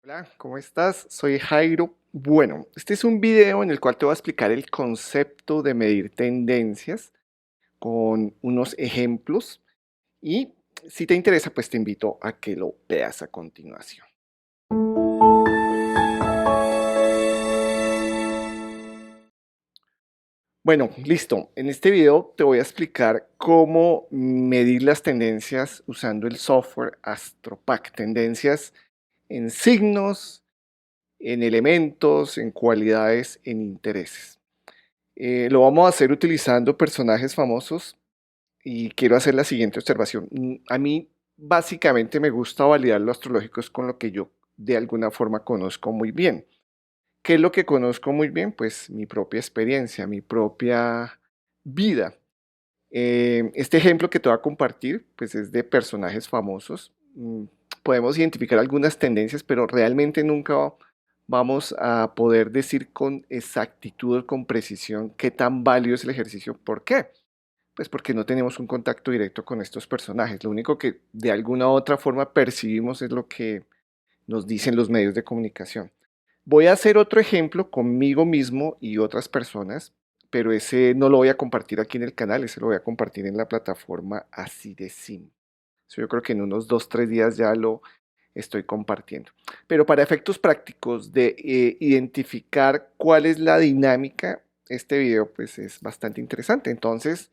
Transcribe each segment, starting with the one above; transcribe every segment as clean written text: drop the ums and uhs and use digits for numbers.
Hola, ¿cómo estás? Soy Jairo. Bueno, este es un video en el cual te voy a explicar el concepto de medir tendencias con unos ejemplos y si te interesa, pues te invito a que lo veas a continuación. Bueno, listo. En este video te voy a explicar cómo medir las tendencias usando el software AstroPack. Tendencias en signos, en elementos, en cualidades, en intereses. Lo vamos a hacer utilizando personajes famosos y quiero hacer la siguiente observación. A mí básicamente me gusta validar lo astrológico es con lo que yo de alguna forma conozco muy bien. ¿Qué es lo que conozco muy bien? Pues mi propia experiencia, mi propia vida. Este ejemplo que te voy a compartir pues es de personajes famosos. Podemos identificar algunas tendencias, pero realmente nunca vamos a poder decir con exactitud o con precisión qué tan válido es el ejercicio. ¿Por qué? Pues porque no tenemos un contacto directo con estos personajes. Lo único que de alguna u otra forma percibimos es lo que nos dicen los medios de comunicación. Voy a hacer otro ejemplo conmigo mismo y otras personas, pero ese no lo voy a compartir aquí en el canal, ese lo voy a compartir en la plataforma Así de Sim. Eso yo creo que en unos 2, 3 días ya lo estoy compartiendo. Pero para efectos prácticos de identificar cuál es la dinámica, este video pues es bastante interesante. Entonces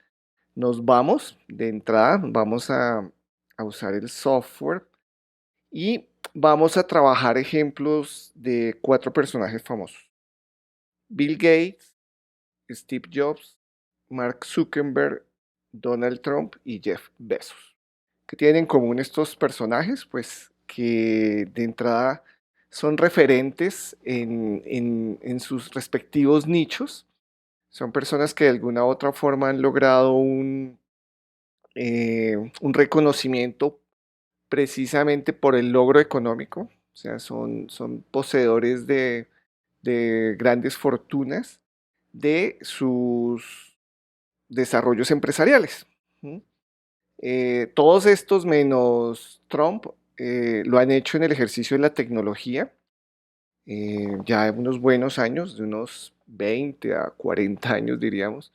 nos vamos de entrada, vamos a usar el software y vamos a trabajar ejemplos de 4 personajes famosos. Bill Gates, Steve Jobs, Mark Zuckerberg, Donald Trump y Jeff Bezos. ¿Qué tienen en común estos personajes? Pues que de entrada son referentes en sus respectivos nichos. Son personas que de alguna u otra forma han logrado un reconocimiento precisamente por el logro económico. O sea, son poseedores de grandes fortunas de sus desarrollos empresariales. ¿Mm? Todos estos menos Trump lo han hecho en el ejercicio de la tecnología, ya de unos buenos años, de unos 20 a 40 años diríamos,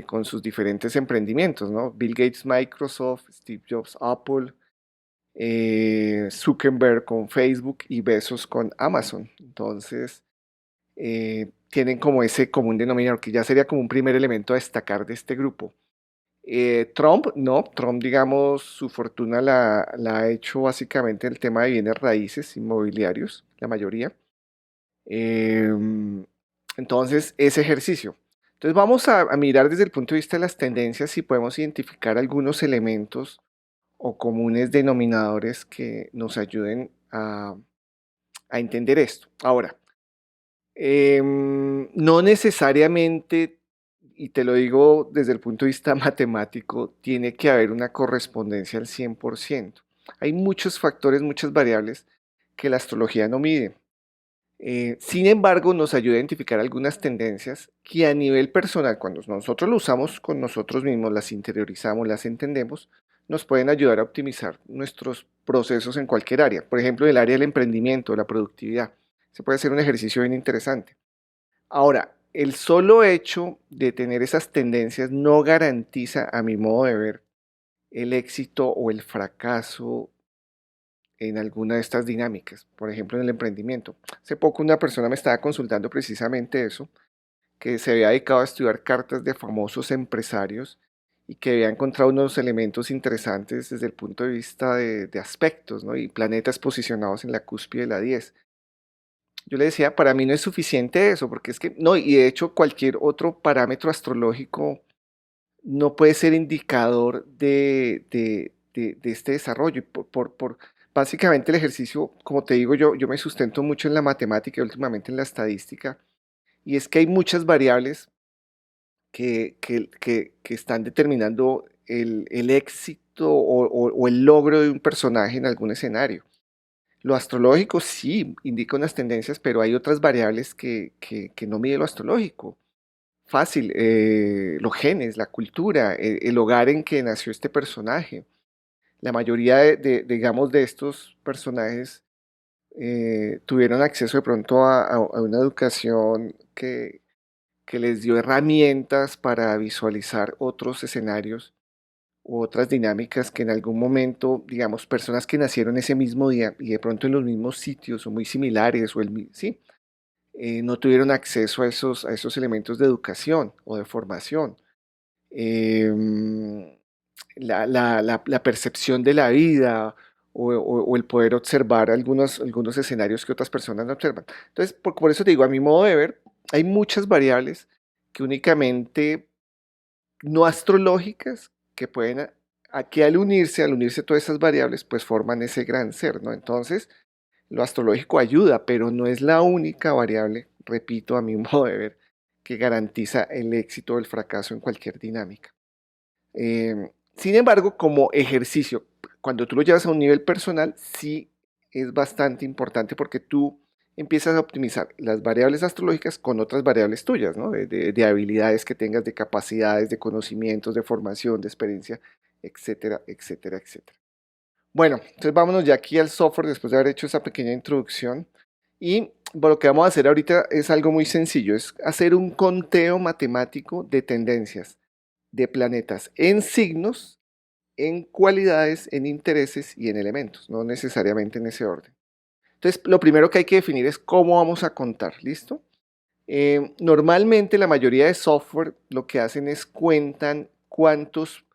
con sus diferentes emprendimientos, ¿no? Bill Gates, Microsoft, Steve Jobs, Apple, Zuckerberg con Facebook y Bezos con Amazon. Entonces, tienen como ese común denominador, que ya sería como un primer elemento a destacar de este grupo. Trump, no, Trump, digamos, su fortuna la ha hecho básicamente el tema de bienes raíces inmobiliarios, la mayoría. Em, entonces, ese ejercicio. Entonces, vamos a mirar desde el punto de vista de las tendencias si podemos identificar algunos elementos o comunes denominadores que nos ayuden a entender esto. Ahora, no necesariamente, y te lo digo desde el punto de vista matemático, tiene que haber una correspondencia al 100%. Hay muchos factores, muchas variables que la astrología no mide. Sin embargo, nos ayuda a identificar algunas tendencias que a nivel personal, cuando nosotros lo usamos con nosotros mismos, las interiorizamos, las entendemos, nos pueden ayudar a optimizar nuestros procesos en cualquier área. Por ejemplo, en el área del emprendimiento, la productividad. Se puede hacer un ejercicio bien interesante. Ahora, el solo hecho de tener esas tendencias no garantiza, a mi modo de ver, el éxito o el fracaso en alguna de estas dinámicas, por ejemplo en el emprendimiento. Hace poco una persona me estaba consultando precisamente eso, que se había dedicado a estudiar cartas de famosos empresarios y que había encontrado unos elementos interesantes desde el punto de vista de aspectos, ¿no? Y planetas posicionados en la cúspide de la 10. Yo le decía, para mí no es suficiente eso, porque es que, no, y de hecho cualquier otro parámetro astrológico no puede ser indicador de este desarrollo. Y básicamente el ejercicio, como te digo, yo me sustento mucho en la matemática y últimamente en la estadística, y es que hay muchas variables que están determinando el éxito o el logro de un personaje en algún escenario. Lo astrológico sí indica unas tendencias, pero hay otras variables que no mide lo astrológico. Fácil, los genes, la cultura, el hogar en que nació este personaje. La mayoría digamos, de estos personajes tuvieron acceso de pronto a una educación que les dio herramientas para visualizar otros escenarios u otras dinámicas que en algún momento, digamos, personas que nacieron ese mismo día y de pronto en los mismos sitios o muy similares o sí, no tuvieron acceso a esos elementos de educación o de formación. Em, la percepción de la vida o el poder observar algunos escenarios que otras personas no observan. Entonces, por eso te digo, a mi modo de ver, hay muchas variables que únicamente no astrológicas que pueden, que al unirse todas esas variables, pues forman ese gran ser, ¿no? Entonces, lo astrológico ayuda, pero no es la única variable, repito, a mi modo de ver, que garantiza el éxito o el fracaso en cualquier dinámica. Sin embargo, como ejercicio, cuando tú lo llevas a un nivel personal, sí es bastante importante porque tú empiezas a optimizar las variables astrológicas con otras variables tuyas, ¿no? De habilidades que tengas, de capacidades, de conocimientos, de formación, de experiencia, etcétera, etcétera, etcétera. Bueno, entonces vámonos ya aquí al software después de haber hecho esa pequeña introducción. Y bueno, lo que vamos a hacer ahorita es algo muy sencillo, es hacer un conteo matemático de tendencias de planetas en signos, en cualidades, en intereses y en elementos, no necesariamente en ese orden. Entonces, lo primero que hay que definir es cómo vamos a contar, ¿listo? Normalmente la mayoría de software lo que hacen es cuentan cuántos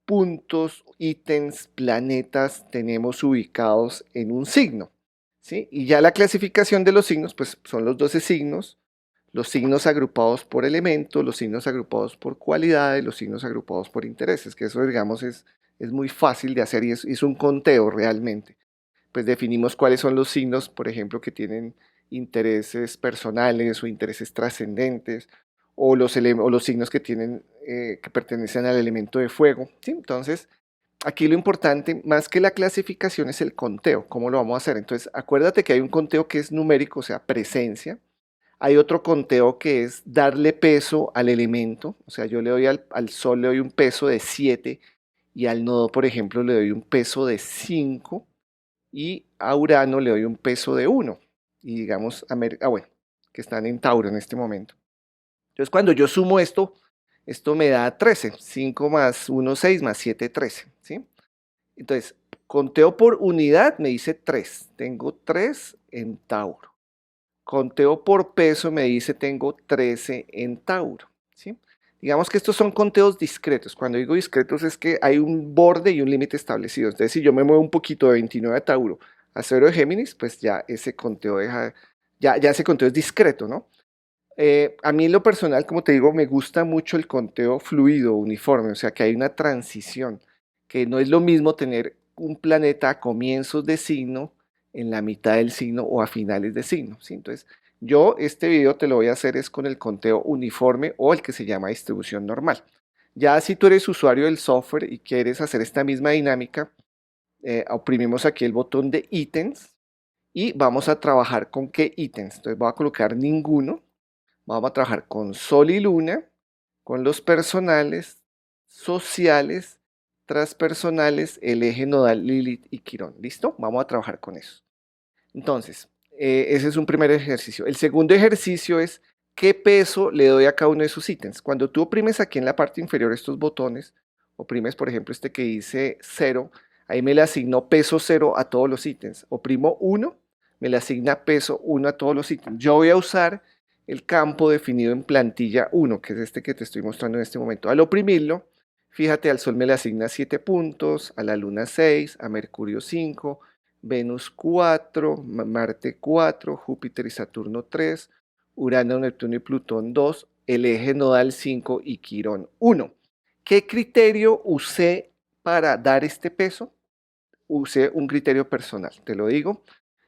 puntos, ítems, planetas tenemos ubicados en un signo, ¿sí? Y ya la clasificación de los signos, pues son los 12 signos, los signos agrupados por elementos, los signos agrupados por cualidades, los signos agrupados por intereses, que eso digamos es muy fácil de hacer y es un conteo realmente. Pues definimos cuáles son los signos, por ejemplo, que tienen intereses personales o intereses trascendentes, o los signos que tienen, que pertenecen al elemento de fuego, ¿sí? Entonces, aquí lo importante, más que la clasificación, es el conteo. ¿Cómo lo vamos a hacer? Entonces, acuérdate que hay un conteo que es numérico, o sea, presencia. Hay otro conteo que es darle peso al elemento, o sea, yo le doy al Sol le doy un peso de 7 y al nodo, por ejemplo, le doy un peso de 5 y a Urano le doy un peso de 1 y digamos, bueno, que están en Tauro en este momento. Entonces, cuando yo sumo esto me da 13, 5 más 1, 6 más 7, 13, ¿sí? Entonces, conteo por unidad me dice 3, tengo 3 en Tauro. Conteo por peso me dice tengo 13 en Tauro, ¿sí? Digamos que estos son conteos discretos. Cuando digo discretos es que hay un borde y un límite establecido. Entonces, si yo me muevo un poquito de 29 de Tauro a 0 de Géminis, pues ya ese conteo ya ese conteo es discreto, ¿no? A mí en lo personal, como te digo, me gusta mucho el conteo fluido, uniforme, o sea que hay una transición, que no es lo mismo tener un planeta a comienzos de signo, en la mitad del signo o a finales de signo, ¿sí? Entonces, yo este video te lo voy a hacer es con el conteo uniforme o el que se llama distribución normal. Ya si tú eres usuario del software y quieres hacer esta misma dinámica, oprimimos aquí el botón de ítems y vamos a trabajar con qué ítems. Entonces voy a colocar ninguno. Vamos a trabajar con Sol y Luna, con los personales, sociales, transpersonales, el eje nodal Lilith y Quirón. ¿Listo? Vamos a trabajar con eso. Entonces, ese es un primer ejercicio. El segundo ejercicio es qué peso le doy a cada uno de esos ítems. Cuando tú oprimes aquí en la parte inferior estos botones, oprimes por ejemplo este que dice 0, ahí me le asigno peso 0 a todos los ítems. Oprimo 1, me le asigna peso 1 a todos los ítems. Yo voy a usar el campo definido en plantilla 1, que es este que te estoy mostrando en este momento. Al oprimirlo, fíjate, al Sol me le asigna 7 puntos, a la Luna 6, a Mercurio 5, Venus 4, Marte 4, Júpiter y Saturno 3, Urano, Neptuno y Plutón 2, el eje nodal 5 y Quirón 1. ¿Qué criterio usé para dar este peso? Usé un criterio personal, te lo digo,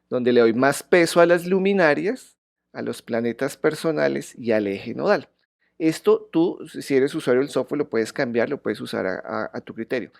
donde le doy más peso a las luminarias, a los planetas personales y al eje nodal. Esto tú, si eres usuario del software, lo puedes cambiar, lo puedes usar a tu criterio.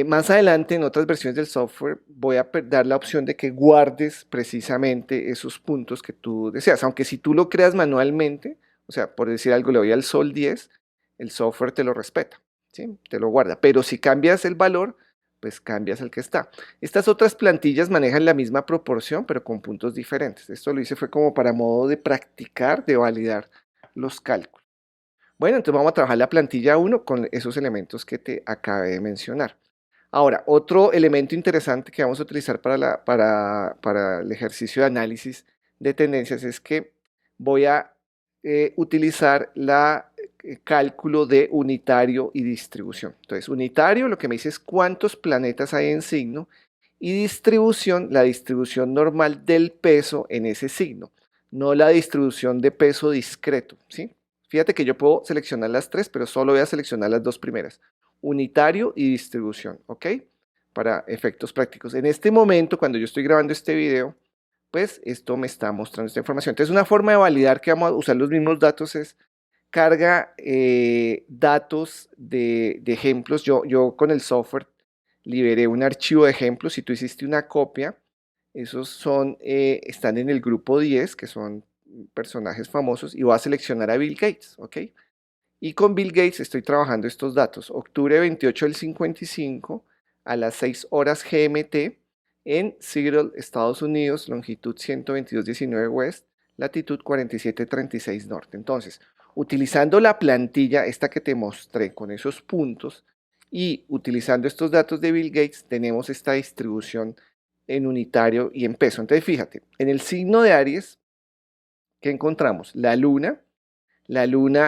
Más adelante, en otras versiones del software, voy a dar la opción de que guardes precisamente esos puntos que tú deseas. Aunque si tú lo creas manualmente, o sea, por decir algo, le doy al Sol 10, el software te lo respeta, ¿sí? Te lo guarda. Pero si cambias el valor, pues cambias el que está. Estas otras plantillas manejan la misma proporción, pero con puntos diferentes. Esto lo hice fue como para modo de practicar, de validar los cálculos. Bueno, entonces vamos a trabajar la plantilla 1 con esos elementos que te acabé de mencionar. Ahora, otro elemento interesante que vamos a utilizar para el ejercicio de análisis de tendencias es que voy a utilizar la cálculo de unitario y distribución. Entonces, unitario lo que me dice es cuántos planetas hay en signo y distribución, la distribución normal del peso en ese signo, no la distribución de peso discreto, ¿sí? Fíjate que yo puedo seleccionar las tres, pero solo voy a seleccionar las dos primeras, unitario y distribución, ¿ok? Para efectos prácticos. En este momento, cuando yo estoy grabando este video, pues esto me está mostrando esta información. Entonces, una forma de validar que vamos a usar los mismos datos es carga datos de ejemplos. Yo con el software liberé un archivo de ejemplos. Si tú hiciste una copia, esos están en el grupo 10, que son personajes famosos, y voy a seleccionar a Bill Gates, ¿ok? Y con Bill Gates estoy trabajando estos datos. Octubre 28 del 55 a las 6 horas GMT en Seattle, Estados Unidos, longitud 122.19 West, latitud 47.36 Norte. Entonces, utilizando la plantilla, esta que te mostré con esos puntos, y utilizando estos datos de Bill Gates, tenemos esta distribución en unitario y en peso. Entonces, fíjate, en el signo de Aries, ¿qué encontramos? La luna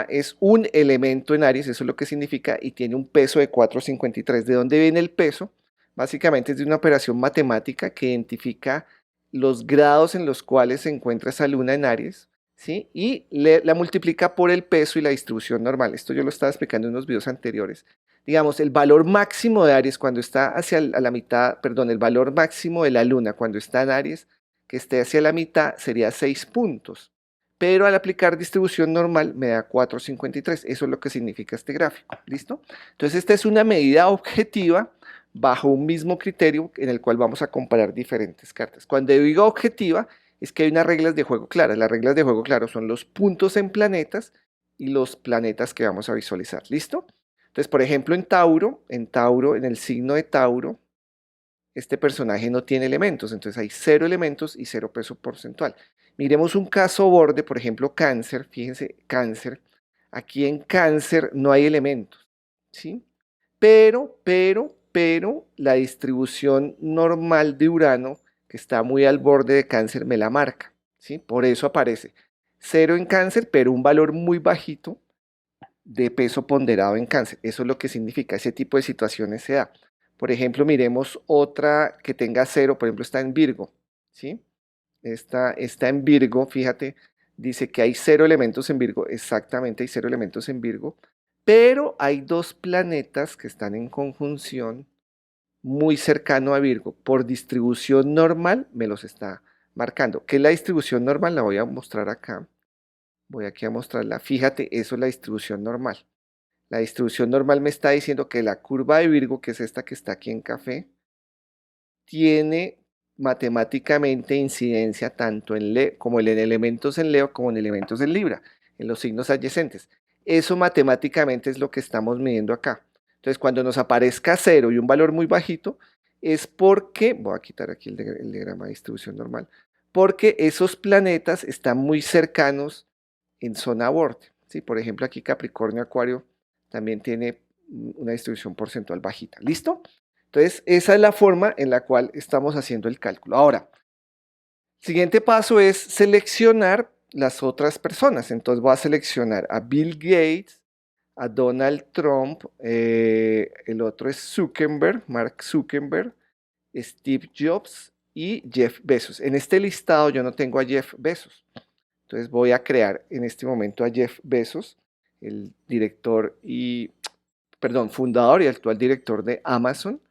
es un elemento en Aries, eso es lo que significa, y tiene un peso de 4,53. ¿De dónde viene el peso? Básicamente es de una operación matemática que identifica los grados en los cuales se encuentra esa luna en Aries, ¿sí? Y la multiplica por el peso y la distribución normal. Esto yo lo estaba explicando en unos videos anteriores. Digamos, el valor máximo de Aries cuando está hacia la mitad, perdón, el valor máximo de la luna cuando está en Aries, que esté hacia la mitad, sería 6 puntos, pero al aplicar distribución normal me da 4,53. Eso es lo que significa este gráfico. ¿Listo? Entonces esta es una medida objetiva bajo un mismo criterio en el cual vamos a comparar diferentes cartas. Cuando digo objetiva es que hay unas reglas de juego claras. Las reglas de juego claras son los puntos en planetas y los planetas que vamos a visualizar. ¿Listo? Entonces, por ejemplo, en el signo de Tauro, este personaje no tiene elementos, entonces hay 0 elementos y 0 peso porcentual. Miremos un caso borde, por ejemplo, cáncer, fíjense, cáncer. Aquí en cáncer no hay elementos, ¿sí? Pero la distribución normal de Urano, que está muy al borde de cáncer, me la marca, ¿sí? Por eso aparece 0 en cáncer, pero un valor muy bajito de peso ponderado en cáncer. Eso es lo que significa, ese tipo de situaciones se da. Por ejemplo, miremos otra que tenga 0, por ejemplo, está en Virgo, ¿sí? Está en Virgo, fíjate, dice que hay 0 elementos en Virgo, exactamente hay 0 elementos en Virgo, pero hay 2 planetas que están en conjunción muy cercano a Virgo. Por distribución normal me los está marcando. ¿Qué es la distribución normal? La voy a mostrar acá. Voy aquí a mostrarla. Fíjate, eso es la distribución normal. La distribución normal me está diciendo que la curva de Virgo, que es esta que está aquí en café, tiene matemáticamente incidencia tanto en Leo, como en elementos en Leo como en elementos en Libra, en los signos adyacentes. Eso matemáticamente es lo que estamos midiendo acá. Entonces, cuando nos aparezca 0 y un valor muy bajito, es porque, voy a quitar aquí el diagrama de distribución normal, porque esos planetas están muy cercanos en zona borde, ¿sí? Por ejemplo, aquí Capricornio, Acuario también tiene una distribución porcentual bajita. ¿Listo? Entonces, esa es la forma en la cual estamos haciendo el cálculo. Ahora, el siguiente paso es seleccionar las otras personas. Entonces voy a seleccionar a Bill Gates, a Donald Trump, el otro es Zuckerberg, Mark Zuckerberg, Steve Jobs y Jeff Bezos. En este listado yo no tengo a Jeff Bezos. Entonces voy a crear en este momento a Jeff Bezos, el director fundador y actual director de Amazon,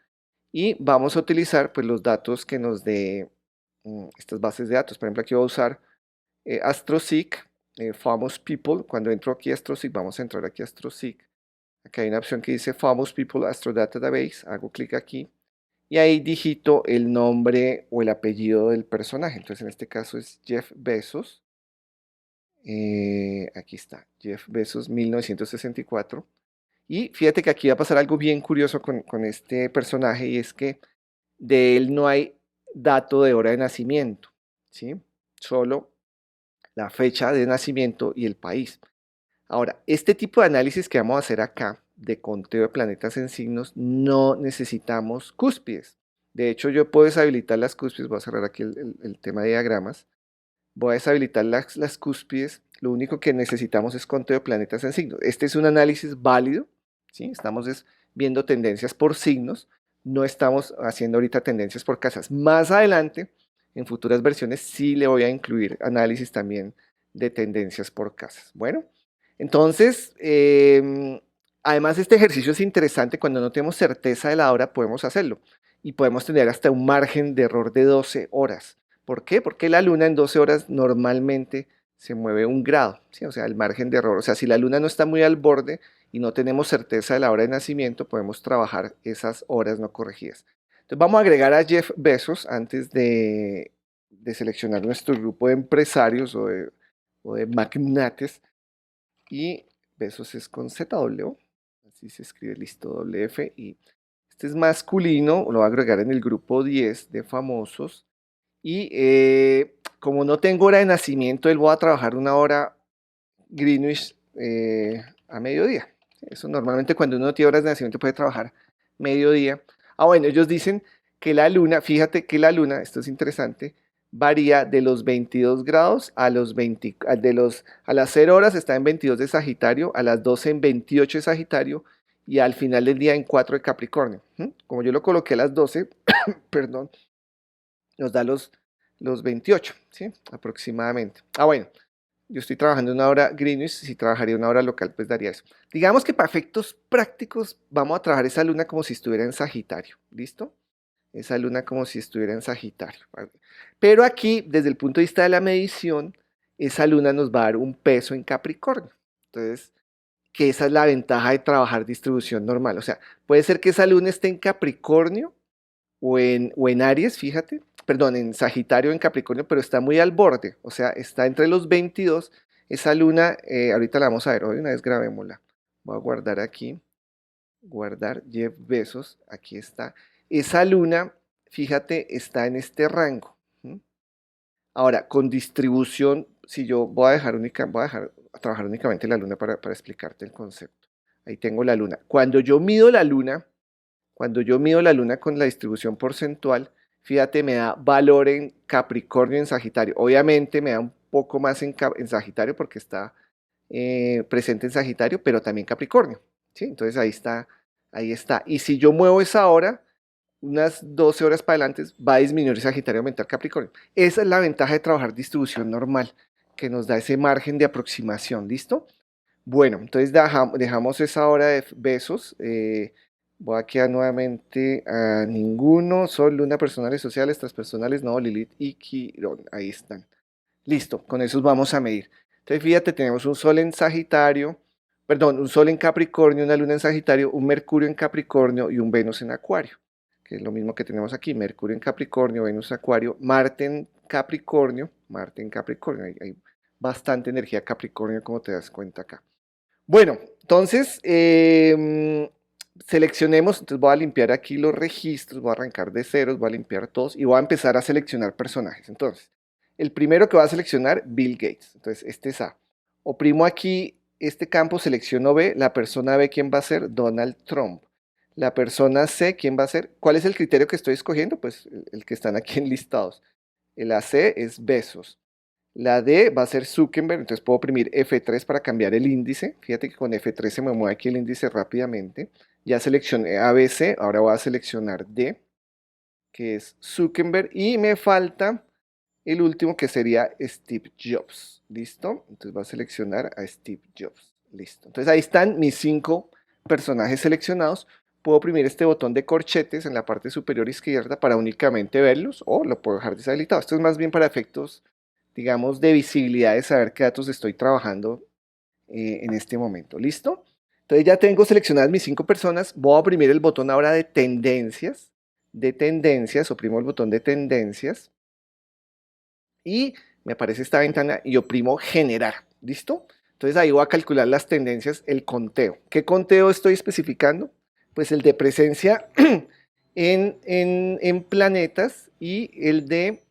y vamos a utilizar pues los datos que nos dé estas bases de datos. Por ejemplo, aquí voy a usar AstroSeek, Famous People. Cuando entro aquí a AstroSeek, vamos a entrar aquí a AstroSeek. Acá hay una opción que dice Famous People Astro Database. Hago clic aquí y ahí digito el nombre o el apellido del personaje. Entonces, en este caso es Jeff Bezos. Aquí está, Jeff Bezos 1964. Y fíjate que aquí va a pasar algo bien curioso con este personaje y es que de él no hay dato de hora de nacimiento, ¿sí? Solo la fecha de nacimiento y el país. Ahora, este tipo de análisis que vamos a hacer acá, de conteo de planetas en signos, no necesitamos cúspides. De hecho, yo puedo deshabilitar las cúspides, voy a cerrar aquí el tema de diagramas, voy a deshabilitar las cúspides, lo único que necesitamos es conteo de planetas en signos. Este es un análisis válido, ¿sí? Estamos viendo tendencias por signos, no estamos haciendo ahorita tendencias por casas. Más adelante, en futuras versiones, sí le voy a incluir análisis también de tendencias por casas. Bueno, entonces, además este ejercicio es interesante, cuando no tenemos certeza de la hora podemos hacerlo y podemos tener hasta un margen de error de 12 horas. ¿Por qué? Porque la luna en 12 horas normalmente se mueve 1 grado, ¿sí? O sea, el margen de error. O sea, si la luna no está muy al borde y no tenemos certeza de la hora de nacimiento, podemos trabajar esas horas no corregidas. Entonces vamos a agregar a Jeff Bezos antes de seleccionar nuestro grupo de empresarios o de magnates. Y Bezos es con ZW, así se escribe, listo, WF. Y este es masculino, lo voy a agregar en el grupo 10 de famosos. Y como no tengo hora de nacimiento, él va a trabajar 1 hora Greenwich a mediodía. Eso normalmente cuando uno no tiene horas de nacimiento puede trabajar mediodía. Bueno, ellos dicen que la luna, fíjate que la luna, esto es interesante, varía de los 22 grados a los 20, a las 0 horas está en 22 de Sagitario, a las 12 en 28 de Sagitario y al final del día en 4 de Capricornio. Como yo lo coloqué a las 12, perdón, nos da los 28, ¿sí? Aproximadamente. Bueno, yo estoy trabajando 1 hora Greenwich, si trabajaría 1 hora local, pues daría eso. Digamos que para efectos prácticos vamos a trabajar esa luna como si estuviera en Sagitario, ¿listo? Esa luna como si estuviera en Sagitario. ¿Vale? Pero aquí, desde el punto de vista de la medición, esa luna nos va a dar un peso en Capricornio. Entonces, que esa es la ventaja de trabajar distribución normal. O sea, puede ser que esa luna esté en Capricornio o en Aries, fíjate, perdón, en Sagitario o en Capricornio, pero está muy al borde, o sea, está entre los 22. Esa luna, ahorita la vamos a ver, hoy una vez grabémosla. Voy a guardar aquí, guardar Jeff Bezos, aquí está. Esa luna, fíjate, está en este rango. ¿Mm? Ahora, con distribución, si yo voy a dejar trabajar únicamente la luna para explicarte el concepto. Ahí tengo la luna. Cuando yo mido la luna con la distribución porcentual, fíjate, me da valor en Capricornio y en Sagitario. Obviamente me da un poco más en Sagitario porque está presente en Sagitario, pero también Capricornio. ¿Sí? Entonces ahí está, ahí está. Y si yo muevo esa hora, unas 12 horas para adelante, va a disminuir Sagitario y aumentar Capricornio. Esa es la ventaja de trabajar distribución normal, que nos da ese margen de aproximación. ¿Listo? Bueno, entonces dejamos esa hora de besos. Voy a quedar nuevamente a ninguno, solo una personales sociales, transpersonales, no, Lilith y Quirón. Ahí están. Listo, con esos vamos a medir. Entonces fíjate, tenemos un Sol en Sagitario, perdón, un Sol en Capricornio, una Luna en Sagitario, un Mercurio en Capricornio y un Venus en Acuario, que es lo mismo que tenemos aquí, Mercurio en Capricornio, Venus en Acuario, Marte en Capricornio, hay bastante energía Capricornio como te das cuenta acá. Bueno, entonces seleccionemos, entonces voy a limpiar aquí los registros, voy a arrancar de ceros, voy a limpiar todos y voy a empezar a seleccionar personajes. Entonces, el primero que voy a seleccionar, Bill Gates. Entonces, este es A. Oprimo aquí este campo, selecciono B, la persona B, ¿quién va a ser? Donald Trump. La persona C, ¿quién va a ser? ¿Cuál es el criterio que estoy escogiendo? Pues el que están aquí enlistados. El AC es Bezos. La D va a ser Zuckerberg, entonces puedo oprimir F3 para cambiar el índice. Fíjate que con F3 se me mueve aquí el índice rápidamente. Ya seleccioné ABC, ahora voy a seleccionar D, que es Zuckerberg, y me falta el último que sería Steve Jobs. ¿Listo? Entonces voy a seleccionar a Steve Jobs. Listo. Entonces ahí están mis 5 personajes seleccionados. Puedo oprimir este botón de corchetes en la parte superior izquierda para únicamente verlos o lo puedo dejar deshabilitado. Esto es más bien para efectos, digamos, de visibilidad, de saber qué datos estoy trabajando en este momento. ¿Listo? Entonces ya tengo seleccionadas mis 5 personas. Voy a oprimir el botón ahora de tendencias. Oprimo el botón de tendencias y me aparece esta ventana y oprimo generar. ¿Listo? Entonces ahí voy a calcular las tendencias, el conteo. ¿Qué conteo estoy especificando? Pues el de presencia en planetas y el de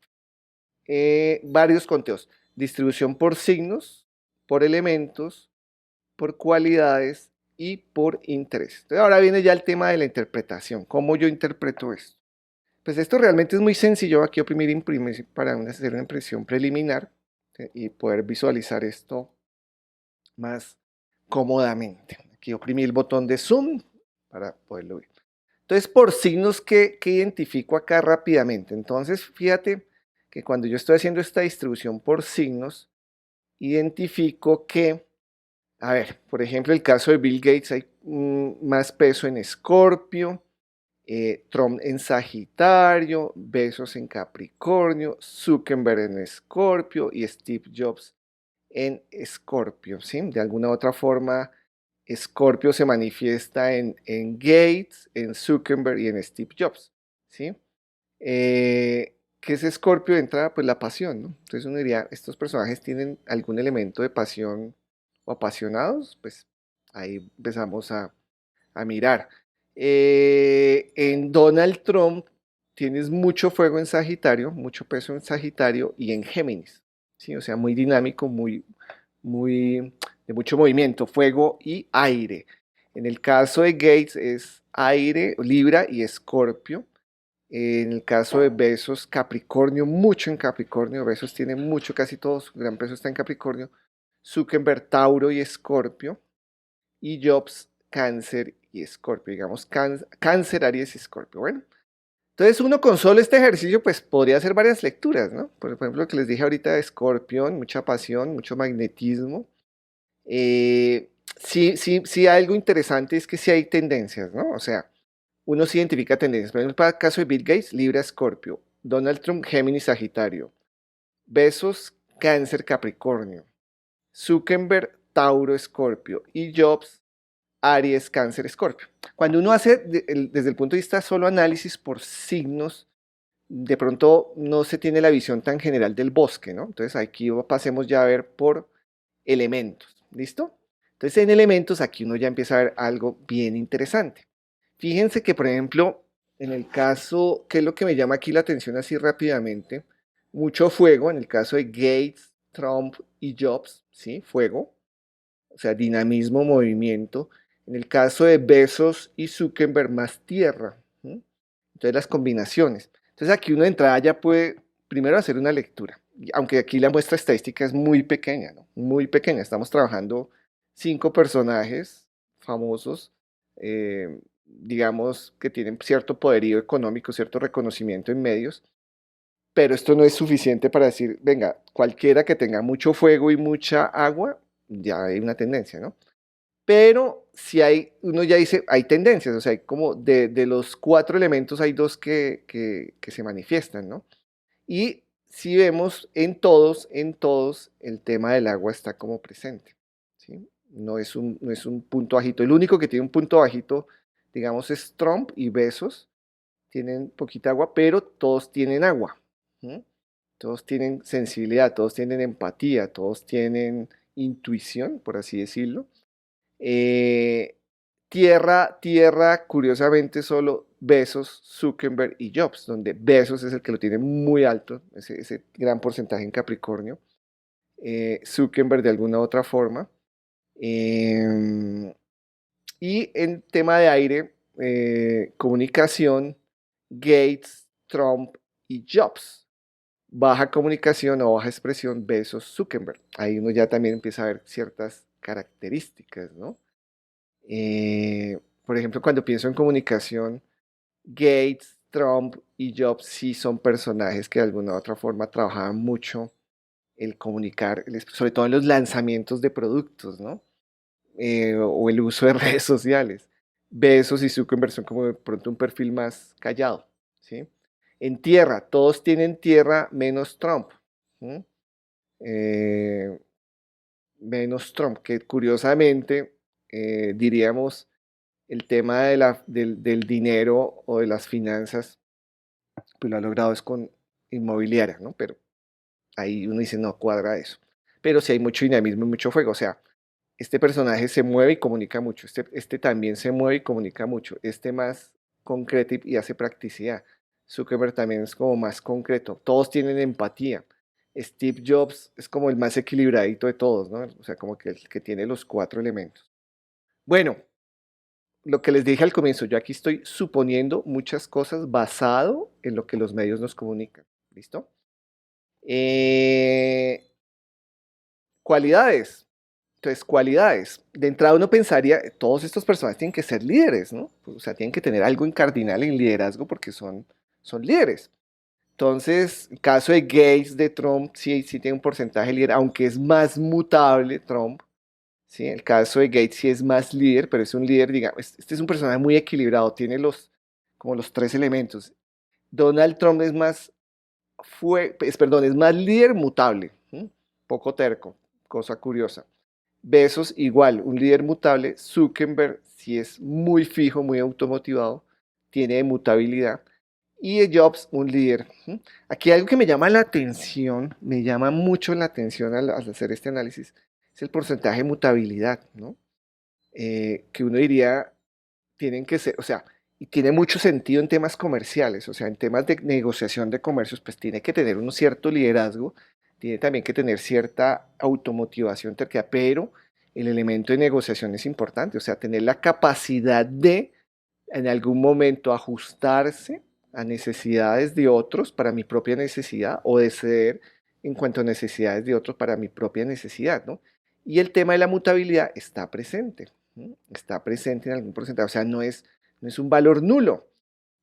varios conteos. Distribución por signos, por elementos, por cualidades y por interés. Entonces ahora viene ya el tema de la interpretación. ¿Cómo yo interpreto esto? Pues esto realmente es muy sencillo. Aquí oprimir imprimir para hacer una impresión preliminar y poder visualizar esto más cómodamente. Aquí oprimí el botón de zoom para poderlo ver. Entonces, por signos que identifico acá rápidamente. Entonces, fíjate que cuando yo estoy haciendo esta distribución por signos, identifico que, a ver, por ejemplo, el caso de Bill Gates hay más peso en Escorpio, Trump en Sagitario, Bezos en Capricornio, Zuckerberg en Escorpio y Steve Jobs en Escorpio, ¿sí? De alguna otra forma, Escorpio se manifiesta en Gates, en Zuckerberg y en Steve Jobs, ¿sí? ¿Qué es Escorpio de entrada? Pues la pasión, ¿no? Entonces uno diría, ¿estos personajes tienen algún elemento de pasión o apasionados? Pues ahí empezamos a mirar. En Donald Trump tienes mucho fuego en Sagitario, mucho peso en Sagitario y en Géminis, ¿sí? O sea, muy dinámico, muy de mucho movimiento, fuego y aire. En el caso de Gates es aire, Libra y Escorpio. En el caso de Bezos, Capricornio, mucho en Capricornio. Bezos tiene mucho, casi todo su gran peso está en Capricornio. Zuckerberg, Tauro y Escorpio. Y Jobs, Cáncer y Escorpio. Digamos, Cáncer, Aries y Escorpio. Bueno, entonces uno con solo este ejercicio pues podría hacer varias lecturas, ¿no? Por ejemplo, lo que les dije ahorita de Escorpión, mucha pasión, mucho magnetismo. Eh, sí, algo interesante es que sí hay tendencias, ¿no? O sea, uno sí identifica tendencias. Por ejemplo, para el caso de Bill Gates, Libra, Escorpio. Donald Trump, Géminis, Sagitario. Bezos, Cáncer, Capricornio. Zuckerberg, Tauro, Escorpio. Y Jobs, Aries, Cáncer, Escorpio. Cuando uno hace desde el punto de vista solo análisis por signos, de pronto no se tiene la visión tan general del bosque, ¿no? Entonces aquí pasemos ya a ver por elementos, ¿listo? Entonces en elementos aquí uno ya empieza a ver algo bien interesante. Fíjense que, por ejemplo, en el caso, ¿qué es lo que me llama aquí la atención así rápidamente? Mucho fuego, en el caso de Gates, Trump y Jobs, ¿sí? Fuego, o sea, dinamismo, movimiento. En el caso de Bezos y Zuckerberg, más tierra. ¿Sí? Entonces las combinaciones. Entonces aquí uno de entrada ya puede primero hacer una lectura, aunque aquí la muestra estadística es muy pequeña, ¿no? Muy pequeña. Estamos trabajando 5 personajes famosos, digamos que tienen cierto poderío económico, cierto reconocimiento en medios, pero esto no es suficiente para decir, venga, cualquiera que tenga mucho fuego y mucha agua, ya hay una tendencia, ¿no? Pero si hay, uno ya dice, hay tendencias, o sea, hay como de los 4 elementos hay dos que se manifiestan, ¿no? Y si vemos en todos, el tema del agua está como presente, ¿sí? No es un punto bajito. El único que tiene un punto bajito, digamos, es Trump y Bezos, tienen poquita agua, pero todos tienen agua, ¿sí? Todos tienen sensibilidad, todos tienen empatía, todos tienen intuición, por así decirlo. Eh, tierra, curiosamente, solo Bezos, Zuckerberg y Jobs, donde Bezos es el que lo tiene muy alto, ese gran porcentaje en Capricornio. Zuckerberg de alguna otra forma. Eh, y en tema de aire, comunicación, Gates, Trump y Jobs. Baja comunicación o baja expresión, Bezos, Zuckerberg. Ahí uno ya también empieza a ver ciertas características, ¿no? Por ejemplo, cuando pienso en comunicación, Gates, Trump y Jobs sí son personajes que de alguna u otra forma trabajaban mucho el comunicar, sobre todo en los lanzamientos de productos, ¿no? O el uso de redes sociales. Bezos y Zuckerberg son como de pronto un perfil más callado, ¿sí? En tierra, todos tienen tierra menos Trump, ¿sí? Eh, Menos Trump, que curiosamente diríamos el tema del dinero o de las finanzas, pues lo ha logrado es con inmobiliaria, ¿no? Pero ahí uno dice, no cuadra eso. Pero sí hay mucho dinamismo y mucho fuego. O sea, Este personaje se mueve y comunica mucho. Este también se mueve y comunica mucho. Este más concreto y hace practicidad. Zuckerberg también es como más concreto. Todos tienen empatía. Steve Jobs es como el más equilibradito de todos, ¿no? O sea, como que el que tiene los cuatro elementos. Bueno, lo que les dije al comienzo, yo aquí estoy suponiendo muchas cosas basado en lo que los medios nos comunican. ¿Listo? Eh, cualidades. Entonces, cualidades. De entrada uno pensaría, todos estos personajes tienen que ser líderes, ¿no? O sea, tienen que tener algo en cardinal en liderazgo porque son líderes. Entonces, el caso de Gates, de Trump, sí tiene un porcentaje de líder, aunque es más mutable Trump. ¿Sí? El caso de Gates sí es más líder, pero es un líder, digamos, este es un personaje muy equilibrado, tiene como los tres elementos. Donald Trump es más, es más líder mutable, ¿sí? Poco terco, cosa curiosa. Bezos igual, un líder mutable. Zuckerberg sí es muy fijo, muy automotivado, tiene mutabilidad. Y Jobs, un líder. Aquí algo que me llama la atención, me llama mucho la atención al hacer este análisis, es el porcentaje de mutabilidad, ¿no? Que uno diría, tienen que ser, o sea, y tiene mucho sentido en temas comerciales, o sea, en temas de negociación de comercios, pues tiene que tener un cierto liderazgo, tiene también que tener cierta automotivación, terquedad, pero el elemento de negociación es importante, o sea, tener la capacidad de en algún momento ajustarse a necesidades de otros para mi propia necesidad o de ceder en cuanto a necesidades de otros para mi propia necesidad, ¿no? Y el tema de la mutabilidad está presente, ¿no? Está presente en algún porcentaje, o sea, no es un valor nulo,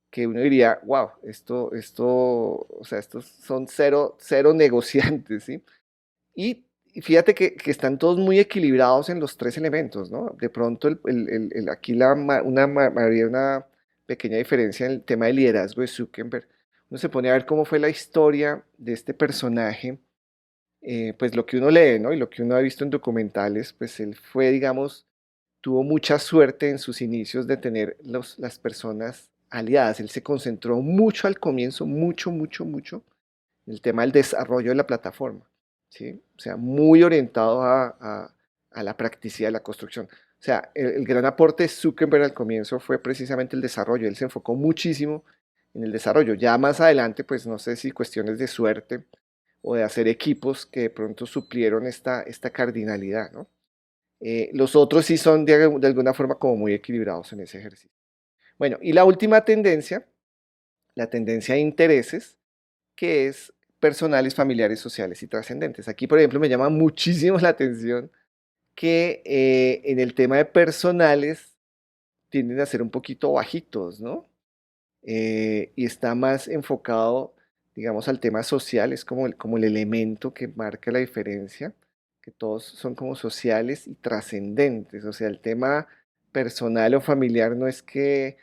que uno diría, wow, o sea, estos son cero negociantes, ¿sí? Y fíjate que están todos muy equilibrados en los tres elementos, ¿no? De pronto, aquí habría una pequeña diferencia en el tema de liderazgo de Zuckerberg. Uno se pone a ver cómo fue la historia de este personaje, pues lo que uno lee, ¿no? Y lo que uno ha visto en documentales, pues él fue, digamos, tuvo mucha suerte en sus inicios de tener las personas aliadas. Él se concentró mucho al comienzo, mucho el tema del desarrollo de la plataforma, ¿sí? O sea, muy orientado a la practicidad de la construcción. O sea, el gran aporte de Zuckerberg al comienzo fue precisamente el desarrollo. Él se enfocó muchísimo en el desarrollo. Ya más adelante, pues no sé si cuestiones de suerte o de hacer equipos que de pronto suplieron esta cardinalidad, ¿no? Los otros sí son de alguna forma como muy equilibrados en ese ejercicio. Bueno, y la última tendencia, la tendencia de intereses, que es personales, familiares, sociales y trascendentes. Aquí, por ejemplo, me llama muchísimo la atención que en el tema de personales tienden a ser un poquito bajitos, ¿no? Y está más enfocado, digamos, al tema social, es como el elemento que marca la diferencia, que todos son como sociales y trascendentes, o sea, el tema personal o familiar no es que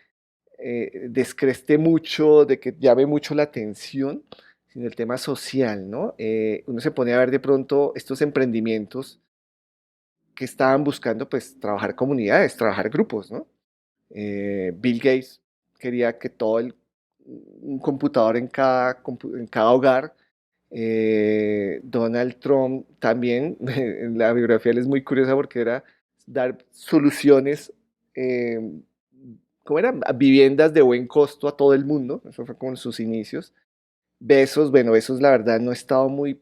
descreste mucho, de que llame mucho la atención, sino el tema social, ¿no? Uno se pone a ver de pronto estos emprendimientos que estaban buscando, pues, trabajar comunidades, trabajar grupos, ¿no? Bill Gates quería que un computador en cada hogar. Donald Trump también, la biografía de él es muy curiosa porque era dar soluciones, eh, ¿cómo era? Viviendas de buen costo a todo el mundo, eso fue como en sus inicios. Bueno, Besos la verdad no he estado muy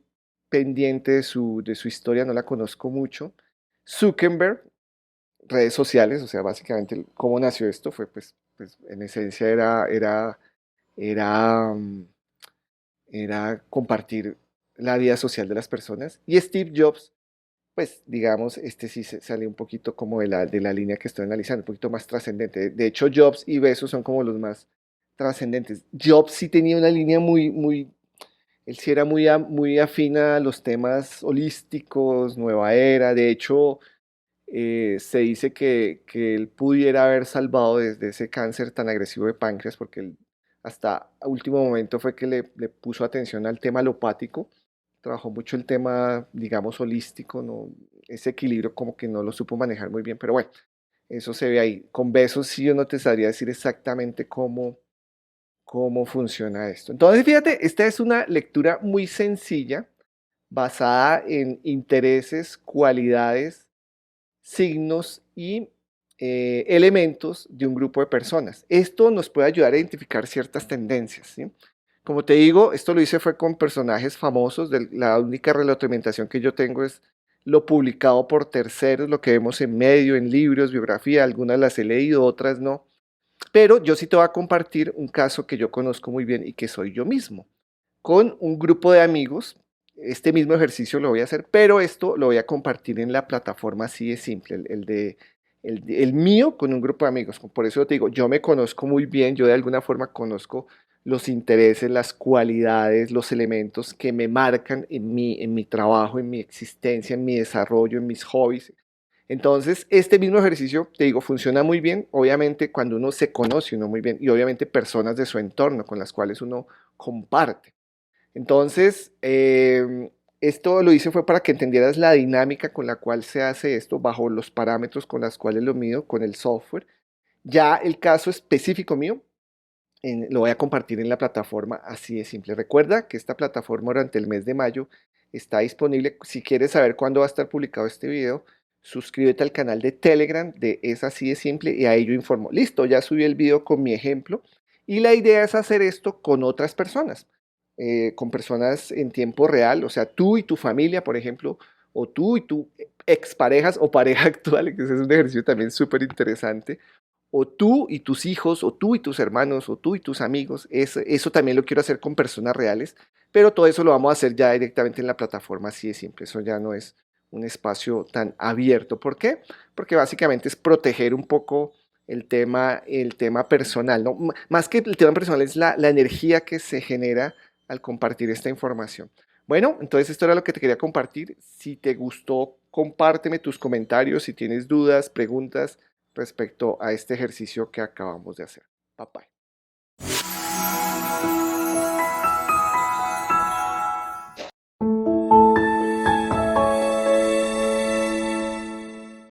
pendiente de su historia, no la conozco mucho. Zuckerberg, redes sociales, o sea, básicamente cómo nació esto fue, pues en esencia era, mm, era compartir la vida social de las personas. Y Steve Jobs, pues digamos, este sí se sale un poquito como de la línea que estoy analizando, un poquito más trascendente. De hecho, Jobs y Bezos son como los más trascendentes. Jobs sí tenía una línea él sí era muy afina a los temas holísticos, nueva era. De hecho, se dice que él pudiera haber salvado desde ese cáncer tan agresivo de páncreas, porque él hasta último momento fue que le puso atención al tema alopático, trabajó mucho el tema, digamos, holístico, ¿no? Ese equilibrio como que no lo supo manejar muy bien, pero bueno, eso se ve ahí. Con Besos sí yo no te sabría decir exactamente cómo funciona esto. Entonces, fíjate, esta es una lectura muy sencilla, basada en intereses, cualidades, signos y elementos de un grupo de personas. Esto nos puede ayudar a identificar ciertas tendencias, ¿sí? Como te digo, esto lo hice fue con personajes famosos. La única retroalimentación que yo tengo es lo publicado por terceros, lo que vemos en medio, en libros, biografía. Algunas las he leído, otras no. Pero yo sí te voy a compartir un caso que yo conozco muy bien y que soy yo mismo. Con un grupo de amigos, este mismo ejercicio lo voy a hacer, pero esto lo voy a compartir en la plataforma así de simple, el mío con un grupo de amigos. Por eso te digo, yo me conozco muy bien, yo de alguna forma conozco los intereses, las cualidades, los elementos que me marcan en mi trabajo, en mi existencia, en mi desarrollo, en mis hobbies. Entonces, este mismo ejercicio, te digo, funciona muy bien, obviamente, cuando uno se conoce uno muy bien y obviamente personas de su entorno con las cuales uno comparte. Entonces, esto lo hice fue para que entendieras la dinámica con la cual se hace esto, bajo los parámetros con los cuales lo mido con el software. Ya el caso específico mío lo voy a compartir en la plataforma así de simple. Recuerda que esta plataforma durante el mes de mayo está disponible. Si quieres saber cuándo va a estar publicado este video, suscríbete al canal de Telegram de Es Así de Simple y ahí yo informo. Listo, ya subí el video con mi ejemplo y la idea es hacer esto con otras personas, con personas en tiempo real, o sea, tú y tu familia, por ejemplo, o tú y tu exparejas o pareja actual, que ese es un ejercicio también súper interesante, o tú y tus hijos, o tú y tus hermanos, o tú y tus amigos. Eso también lo quiero hacer con personas reales, pero todo eso lo vamos a hacer ya directamente en la plataforma, así de simple. Eso ya no es un espacio tan abierto. ¿Por qué? Porque básicamente es proteger un poco el tema personal, ¿no? Más que el tema personal es la energía que se genera al compartir esta información. Bueno, entonces esto era lo que te quería compartir. Si te gustó, compárteme tus comentarios. Si tienes dudas, preguntas, respecto a este ejercicio que acabamos de hacer. Bye bye.